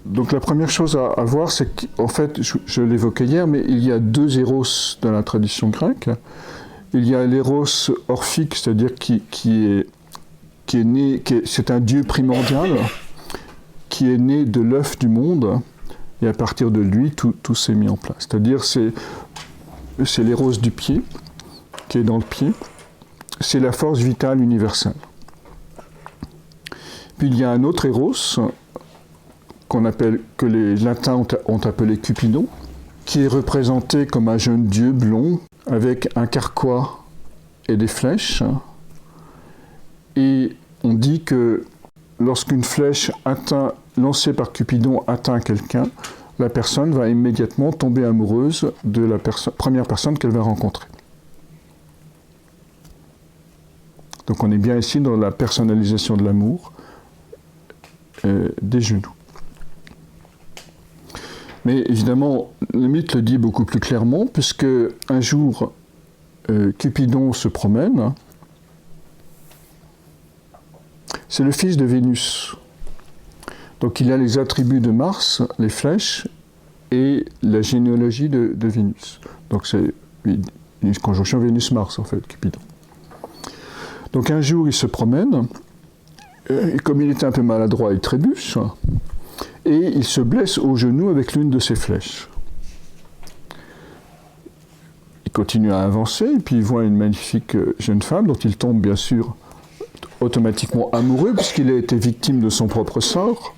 Donc la première chose à voir, c'est qu'en fait, je l'évoquais hier, mais il y a deux Eros dans la tradition grecque. Il y a l'Eros orphique, c'est-à-dire qui est né, c'est un dieu primordial, qui est né de l'œuf du monde, et à partir de lui, tout s'est mis en place. C'est-à-dire c'est l'Eros du pied, qui est dans le pied, c'est la force vitale universelle. Puis il y a un autre Eros, que les latins ont appelé Cupidon, qui est représenté comme un jeune dieu blond, avec un carquois et des flèches. Et on dit que lorsqu'une flèche lancée par Cupidon atteint quelqu'un, la personne va immédiatement tomber amoureuse de la première personne qu'elle va rencontrer. Donc on est bien ici dans la personnalisation de l'amour des genoux. Mais évidemment, le mythe le dit beaucoup plus clairement, puisque un jour, Cupidon se promène. C'est le fils de Vénus. Donc il a les attributs de Mars, les flèches, et la généalogie de Vénus. Donc c'est une conjonction Vénus-Mars, en fait, Cupidon. Donc un jour, il se promène, et comme il était un peu maladroit, il trébuche, et il se blesse au genou avec l'une de ses flèches. Il continue à avancer, et puis il voit une magnifique jeune femme, dont il tombe bien sûr automatiquement amoureux, puisqu'il a été victime de son propre sort.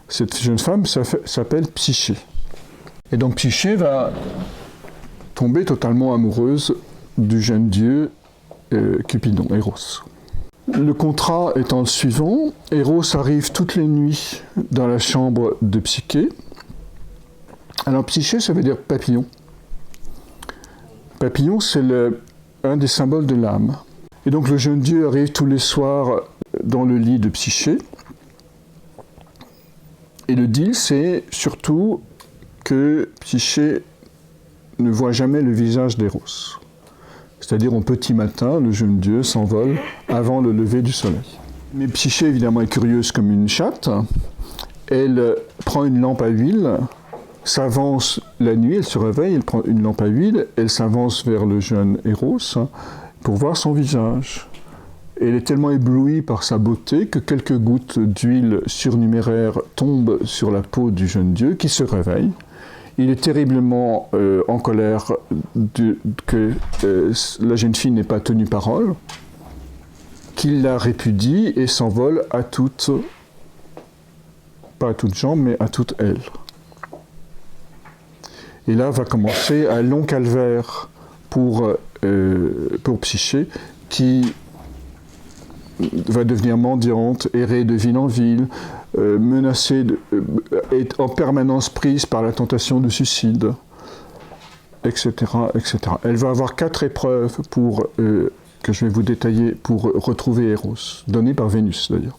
Cette jeune femme s'appelle Psyché. Et donc Psyché va tomber totalement amoureuse du jeune dieu Cupidon, Eros. Le contrat étant le suivant, Eros arrive toutes les nuits dans la chambre de Psyché. Alors Psyché, ça veut dire papillon. Papillon, c'est un des symboles de l'âme. Et donc le jeune dieu arrive tous les soirs dans le lit de Psyché. Et le deal, c'est surtout que Psyché ne voit jamais le visage d'Eros. C'est-à-dire au petit matin, le jeune dieu s'envole avant le lever du soleil. Mais Psyché, évidemment, est curieuse comme une chatte. Elle prend une lampe à huile, s'avance la nuit, elle se réveille, elle prend une lampe à huile, elle s'avance vers le jeune Eros pour voir son visage. Et elle est tellement éblouie par sa beauté que quelques gouttes d'huile surnuméraire tombent sur la peau du jeune dieu qui se réveille. Il est terriblement en colère que la jeune fille n'ait pas tenu parole, qu'il la répudie et s'envole pas à toutes jambes, mais à toute aile. Et là va commencer un long calvaire pour Psyché, qui va devenir mendiante, errer de ville en ville, menacée, est en permanence prise par la tentation de suicide, etc., etc. Elle va avoir 4 épreuves que je vais vous détailler pour retrouver Eros, données par Vénus d'ailleurs.